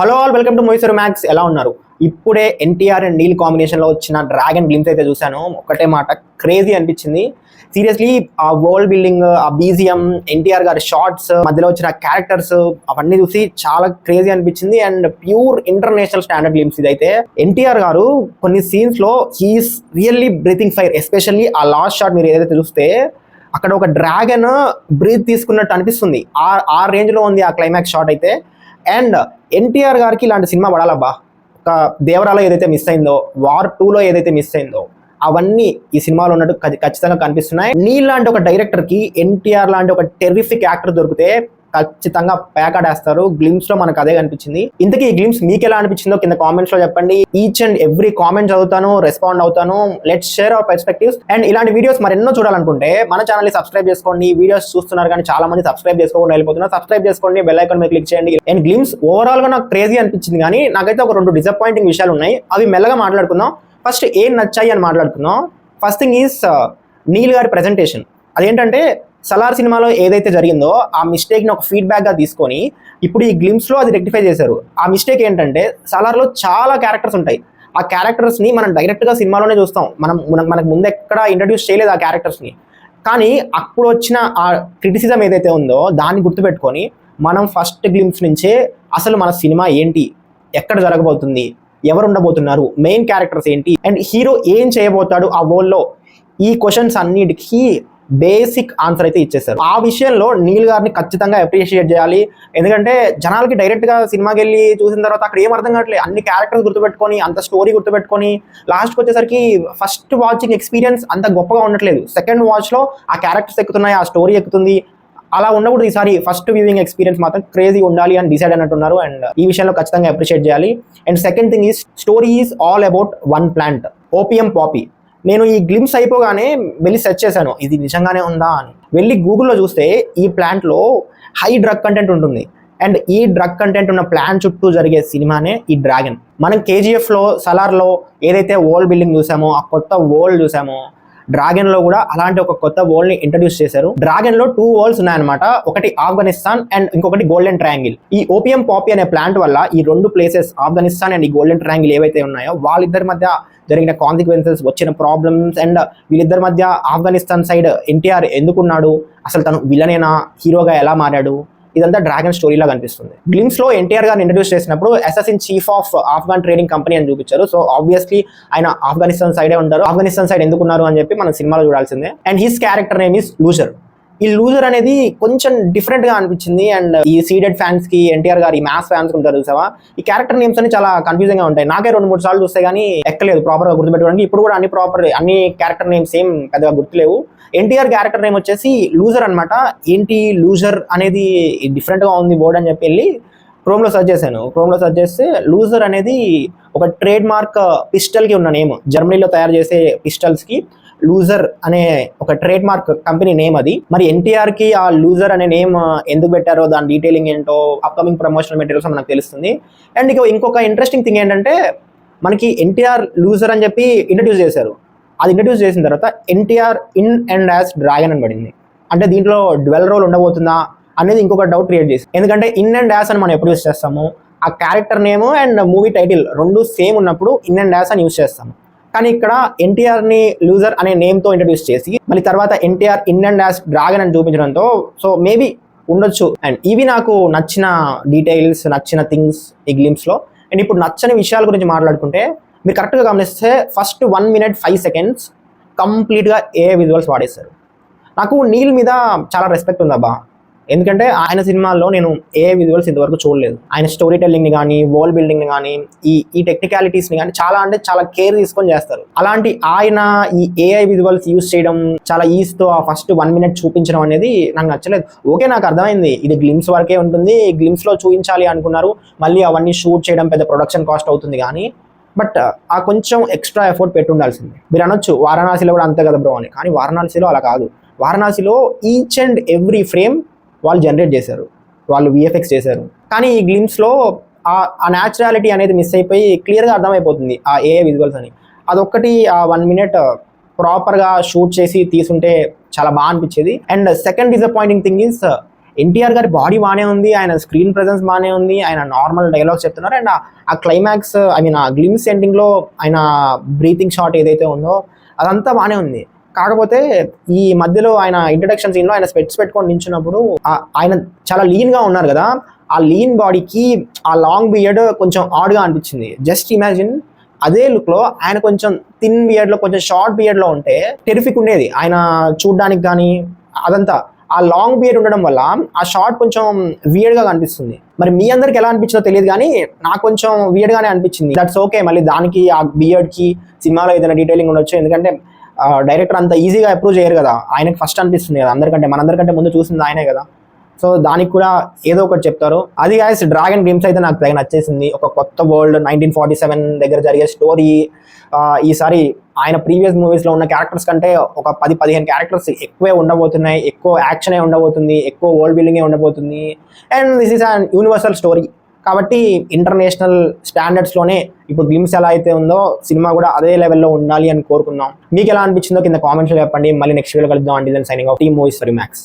Hello all, welcome to Mysore max. ఎలా ఉన్నారు? ఇప్పుడే ఎన్టీఆర్ అండ్ నీల్ కాంబినేషన్లో వచ్చిన డ్రాగన్ గ్లిమ్స్ అయితే చూశాను. ఒకటే మాట, క్రేజీ అనిపించింది. సీరియస్లీ ఆ వరల్డ్ బిల్డింగ్, ఆ బీజిఎం, ఎన్టీఆర్ గారి షార్ట్స్, మధ్యలో వచ్చిన క్యారెక్టర్స్ అవన్నీ చూసి చాలా క్రేజీ అనిపించింది. And pure international standard glimpse ఇదైతే. ఎన్టీఆర్ గారు కొన్ని సీన్స్ లో he's really breathing fire. Especially ఆ లాస్ట్ షాట్ మీరు ఏదైతే చూస్తే అక్కడ ఒక డ్రాగన్ బ్రీత్ తీసుకున్నట్టు అనిపిస్తుంది. ఆ రేంజ్ లో ఉంది ఆ క్లైమాక్స్ షాట్ అయితే. అండ్ ఎన్టీఆర్ గారికి ఇలాంటి సినిమా పడాలబ్బా. ఒక దేవరాలో ఏదైతే మిస్ అయిందో, వార్ 2లో ఏదైతే మిస్ అయిందో, అవన్నీ ఈ సినిమాలో ఉన్నట్టు ఖచ్చితంగా కనిపిస్తున్నాయి. నీల్ లాంటి ఒక డైరెక్టర్కి ఎన్టీఆర్ లాంటి ఒక టెర్రిఫిక్ యాక్టర్ దొరికితే ఖచ్చితంగా పేకాడేస్తారు. గ్లిమ్స్ లో మనకు అదే కనిపించింది. ఇంతకీ ఈ గ్లిమ్స్ మీకు ఎలా అనిపించిందో కింద కామెంట్స్ లో చెప్పండి. ఈచ్ అండ్ ఎవ్రీ కామెంట్ చదువుతాను, రెస్పాండ్ అవుతాను. Let's share our perspectives. And ఇలాంటి వీడియోస్ మరెన్నో చూడాలనుకుంటే మన ఛానల్ ని సబ్స్క్రైబ్ చేసుకోండి. వీడియోస్ చూస్తున్నారు కానీ చాలా మంది సబ్స్క్రైబ్ చేసుకోకుండా వెళ్ళిపోతున్నారు. సబ్స్క్రైబ్ చేసుకోండి, బెల్ ఐకాన్ మీద క్లిక్ చేయండి. అండ్ గ్లిమ్స్ ఓవరాల్ గా నాకు క్రేజీ అనిపించింది, కానీ నాకైతే ఒక 2 డిసప్పాయింటింగ్ విషయాలు ఉన్నాయి. అవి మెల్లగా మాట్లాడుకుందాం. ఫస్ట్ ఏం నచ్చాయి అని మాట్లాడుకుందాం. ఫస్ట్ థింగ్ ఈజ్ నీల్ గారి ప్రెజెంటేషన్. అదేంటంటే సలార్ సినిమాలో ఏదైతే జరిగిందో ఆ మిస్టేక్ని ఒక ఫీడ్బ్యాక్గా తీసుకొని ఇప్పుడు ఈ గ్లిమ్స్లో అది రెక్టిఫై చేశారు. ఆ మిస్టేక్ ఏంటంటే సలార్లో చాలా క్యారెక్టర్స్ ఉంటాయి. ఆ క్యారెక్టర్స్ని మనం డైరెక్ట్గా సినిమాలోనే చూస్తాం. మనకు ముందు ఎక్కడ ఇంట్రడ్యూస్ చేయలేదు ఆ క్యారెక్టర్స్ని. కానీ అప్పుడు వచ్చిన ఆ క్రిటిసిజం ఏదైతే ఉందో దాన్ని గుర్తుపెట్టుకొని మనం ఫస్ట్ గ్లిమ్స్ నుంచే అసలు మన సినిమా ఏంటి, ఎక్కడ జరగబోతుంది, ఎవరు ఉండబోతున్నారు, మెయిన్ క్యారెక్టర్స్ ఏంటి, అండ్ హీరో ఏం చేయబోతాడు ఆ వరల్డ్లో, ఈ క్వశ్చన్స్ అన్నిటికీ బేసిక్ ఆన్సర్ అయితే ఇచ్చేస్తారు. ఆ విషయంలో నీల్ గారిని ఖచ్చితంగా అప్రిషియేట్ చేయాలి. ఎందుకంటే జనాలకి డైరెక్ట్గా సినిమాకి వెళ్ళి చూసిన తర్వాత అక్కడ ఏం అర్థం కావట్లేదు. అన్ని క్యారెక్టర్స్ గుర్తుపెట్టుకొని, అంత స్టోరీ గుర్తుపెట్టుకొని లాస్ట్కి వచ్చేసరికి ఫస్ట్ వాచింగ్ ఎక్స్పీరియన్స్ అంత గొప్పగా ఉండట్లేదు. సెకండ్ వాచ్లో ఆ క్యారెక్టర్స్ ఎక్కుతున్నాయి, ఆ స్టోరీ ఎక్కుతుంది. అలా ఉండకూడదు. ఈసారి ఫస్ట్ వ్యూవింగ్ ఎక్స్పీరియన్స్ మాత్రం క్రేజీ ఉండాలి అని డిసైడ్ అన్నట్టున్నారు. అండ్ ఈ విషయంలో ఖచ్చితంగా అప్రిషియేట్ చేయాలి. And second thing is story is all about one plant, opium poppy. నేను ఈ గ్లిమ్స్ అయిపోగానే వెళ్ళి సెర్చ్ చేశాను, ఇది నిజంగానే ఉందా అని. వెళ్ళి గూగుల్లో చూస్తే ఈ ప్లాంట్లో హై డ్రగ్ కంటెంట్ ఉంటుంది. అండ్ ఈ డ్రగ్ కంటెంట్ ఉన్న ప్లాంట్ చుట్టూ జరిగే సినిమానే ఈ డ్రాగన్. మనం కేజీఎఫ్లో, సలార్లో ఏదైతే వరల్డ్ బిల్డింగ్ చూసామో, ఆ కొత్త వరల్డ్ చూసామో, డ్రాగన్ లో కూడా అలాంటి ఒక కొత్త వరల్డ్ ని ఇంట్రడ్యూస్ చేశారు. డ్రాగన్ లో 2 వరల్డ్స్ ఉన్నాయన్నమాట. ఒకటి ఆఫ్ఘనిస్తాన్ అండ్ ఇంకొకటి గోల్డెన్ ట్రయాంగిల్. ఈ ఓపియం పాపీ అనే ప్లాంట్ వల్ల ఈ 2 ప్లేసెస్, ఆఫ్ఘనిస్తాన్ అండ్ ఈ గోల్డెన్ ట్రయాంగిల్ ఏవైతే ఉన్నాయో వాళ్ళిద్దరి మధ్య జరిగిన కాన్సిక్వెన్సెస్, వచ్చిన ప్రాబ్లమ్స్, అండ్ వీళ్ళిద్దరి మధ్య ఆఫ్ఘనిస్తాన్ సైడ్ ఎన్టీఆర్ ఎందుకున్నాడు, అసలు తను విలనేనా, హీరోగా ఎలా మారాడు, ఇదంతా డ్రాగన్ స్టోరీలా కనిపిస్తుంది. గ్లిమ్స్ లో ఎన్టీఆర్ గారిని ఇంట్రడ్యూస్ చేసినప్పుడు assassin chief of Afghan trading company అని చూపించారు. సో ఆబ్వియస్లీ ఆయన ఆఫ్ఘనిస్తాన్ సైడే ఉంటారు. ఆఫ్ఘనిస్తాన్ సైడ్ ఎందుకున్నారు అని చెప్పి మనం సినిమాలో చూడాల్సిందే. And his character name is loser. ఈ లూజర్ అనేది కొంచెం డిఫరెంట్ గా అనిపించింది. అండ్ ఈ సీడెడ్ ఫ్యాన్స్ కి, ఎన్టీఆర్ గారి మ్యాథ్స్ ఫ్యాన్స్ ఉంటారు చూసావా, ఈ క్యారెక్టర్ నేమ్స్ అని చాలా కన్ఫ్యూజింగ్ గా ఉంటాయి. నాకే 2-3 సార్లు చూస్తే కానీ ఎక్కలేదు ప్రాపర్ గా గుర్తుపెట్టుకోవడానికి. ఇప్పుడు కూడా అన్ని క్యారెక్టర్ నేమ్స్ ఏం పెద్దగా గుర్తులేవు. ఎన్టీఆర్ క్యారెక్టర్ నేమ్ వచ్చేసి లూజర్ అనమాట. ఏంటి లూజర్ అనేది డిఫరెంట్ గా ఉంది వర్డ్ అని చెప్పి వెళ్ళి క్రోమ్లో సెర్చ్ చేశాను. క్రోమ్లో సెర్చ్ చేస్తే లూజర్ అనేది ఒక ట్రేడ్ మార్క్ పిస్టల్కి ఉన్న నేమ్. జర్మనీలో తయారు చేసే పిస్టల్స్కి లూజర్ అనే ఒక ట్రేడ్ మార్క్ కంపెనీ నేమ్ అది. మరి ఎన్టీఆర్ కి ఆ లూజర్ అనే నేమ్ ఎందుకు పెట్టారో, దాని డీటెయిలింగ్ ఏంటో అప్కమింగ్ ప్రమోషనల్ మెటీరియల్స్ మనకు తెలుస్తుంది. అండ్ ఇంకొక ఇంట్రెస్టింగ్ థింగ్ ఏంటంటే మనకి ఎన్టీఆర్ లూజర్ అని చెప్పి ఇంట్రడ్యూస్ చేశారు. అది ఇంట్రడ్యూస్ చేసిన తర్వాత NTR in and as dragon అని పడింది. అంటే దీంట్లో డ్వెల్ రోల్ ఉండబోతుందా అనేది ఇంకొక డౌట్ క్రియేట్ చేసి. ఎందుకంటే ఇన్ అండ్ యాజ్ అని మనం ఎప్పుడు యూస్ చేస్తాము, ఆ character name and movie title 2 same ఉన్నప్పుడు ఇన్ అండ్ యాజ్ అని యూస్ చేస్తాము. కానీ ఇక్కడ ఎన్టీఆర్ ని లూజర్ అనే నేమ్ తో ఇంట్రడ్యూస్ చేసి మళ్ళీ తర్వాత NTR in and as dragon అని చూపించడంతో సో మేబీ ఉండొచ్చు. అండ్ ఇవి నాకు నచ్చిన డీటెయిల్స్, నచ్చిన థింగ్స్ ఈ గ్లిమ్స్ లో. అండ్ ఇప్పుడు నచ్చని విషయాల గురించి మాట్లాడుకుంటే మీరు కరెక్ట్గా గమనిస్తే ఫస్ట్ 1 minute 5 seconds కంప్లీట్గా ఏ విజువల్స్ వాడేస్తారు. నాకు నీల్ మీద చాలా రెస్పెక్ట్ ఉందబ్బా. ఎందుకంటే ఆయన సినిమాల్లో నేను ఏ విజువల్స్ ఇంతవరకు చూడలేదు. ఆయన స్టోరీ టెల్లింగ్ని కానీ, వరల్డ్ బిల్డింగ్ని కానీ, ఈ టెక్నికాలిటీస్ని కానీ చాలా కేర్ తీసుకొని చేస్తారు. అలాంటి ఆయన ఈ ఏఐ విజువల్స్ యూజ్ చేయడం, చాలా ఈజీతో ఆ ఫస్ట్ 1 minute చూపించడం అనేది నాకు నచ్చలేదు. ఓకే, నాకు అర్థమైంది ఇది గ్లిమ్స్ వరకే ఉంటుంది, గ్లిమ్స్లో చూపించాలి అనుకున్నారు, మళ్ళీ అవన్నీ షూట్ చేయడం పెద్ద ప్రొడక్షన్ కాస్ట్ అవుతుంది. కానీ బట్ ఆ కొంచెం ఎక్స్ట్రా ఎఫర్ట్ పెట్టి ఉండాల్సింది. మీరు అనొచ్చు వారణాసిలో కూడా అంతే కదా బ్రో అని. కానీ వారణాసిలో అలా కాదు. వారణాసిలో ఈచ్ అండ్ ఎవ్రీ ఫ్రేమ్ వాళ్ళు జనరేట్ చేశారు, వాళ్ళు విఎఫ్ఎక్స్ చేశారు. కానీ ఈ గ్లిమ్స్లో ఆ న్యాచురాలిటీ అనేది మిస్ అయిపోయి క్లియర్గా అర్థమైపోతుంది ఆ ఏఐ విజువల్స్ అని. అదొక్కటి ఆ 1 minute ప్రాపర్గా షూట్ చేసి తీసుంటే చాలా బాగా అనిపించేది. And second disappointing thing is NTR గారి బాడీ బాగానే ఉంది, ఆయన స్క్రీన్ ప్రెజెన్స్ బాగానే ఉంది, ఆయన నార్మల్ డైలాగ్స్ చెప్తున్నారు. అండ్ ఆ క్లైమాక్స్ ఐ మీన్ ఆ గ్లిమ్స్ ఎండింగ్లో ఆయన బ్రీతింగ్ షాట్ ఏదైతే ఉందో అదంతా బాగానే ఉంది. కాకపోతే ఈ మధ్యలో ఆయన ఇంట్రడక్షన్ సీన్లో ఆయన స్పెట్స్ పెట్టుకొని నించున్నప్పుడు ఆయన చాలా లీన్గా ఉన్నారు కదా, ఆ లీన్ బాడీకి ఆ లాంగ్ బియర్డ్ కొంచెం ఆడ్గా అనిపించింది. జస్ట్ ఇమాజిన్ అదే లుక్లో ఆయన కొంచెం థిన్ బియర్డ్లో కొంచెం షార్ట్ బియర్డ్లో ఉంటే టెరిఫిక్ ఉండేది ఆయన చూడ్డానికి. కానీ అదంతా ఆ లాంగ్ బియర్డ్ ఉండడం వల్ల ఆ షార్ట్ కొంచెం వియర్డ్గా కనిపిస్తుంది. మరి మీ అందరికి ఎలా అనిపించిందో తెలియదు, కానీ నాకు కొంచెం వియర్డ్గానే అనిపించింది. దట్స్ ఓకే, మళ్ళీ దానికి ఆ బియర్డ్కి సినిమాలో ఏదైనా డీటెయిలింగ్ ఉండొచ్చు, ఎందుకంటే డైరెక్టర్ అంత ఈజీగా అప్రూవ్ చేయరు కదా, ఆయనకి ఫస్ట్ అనిపిస్తుంది కదా, మనందరికంటే ముందు చూసింది ఆయనే కదా. సో దానికి కూడా ఏదో ఒకటి చెప్తారు. అది గాయస్ డ్రాగన్ గ్లిమ్స్ అయితే నాకు తెగ నచ్చేసింది. ఒక కొత్త వరల్డ్ 1947 దగ్గర జరిగే స్టోరీ. ఈసారి ఆయన ప్రీవియస్ మూవీస్లో ఉన్న క్యారెక్టర్స్ కంటే ఒక 10-15 క్యారెక్టర్స్ ఎక్కువే ఉండబోతున్నాయి, ఎక్కువ యాక్షనే ఉండబోతుంది, ఎక్కువ వరల్డ్ బిల్డింగే ఉండబోతుంది. And this is an universal story కాబట్టి ఇంటర్నేషనల్ స్టాండర్డ్స్లోనే ఇప్పుడు గ్లిమ్స్ ఎలా అయితే ఉందో సినిమా కూడా అదే లెవెల్లో ఉండాలి అని కోరుకుందాం. మీకు ఎలా అనిపించిందో కింద కామెంట్స్లో చెప్పండి. మళ్ళీ నెక్స్ట్ వీడియో కలుద్దాం. Until then signing off, team movies for max.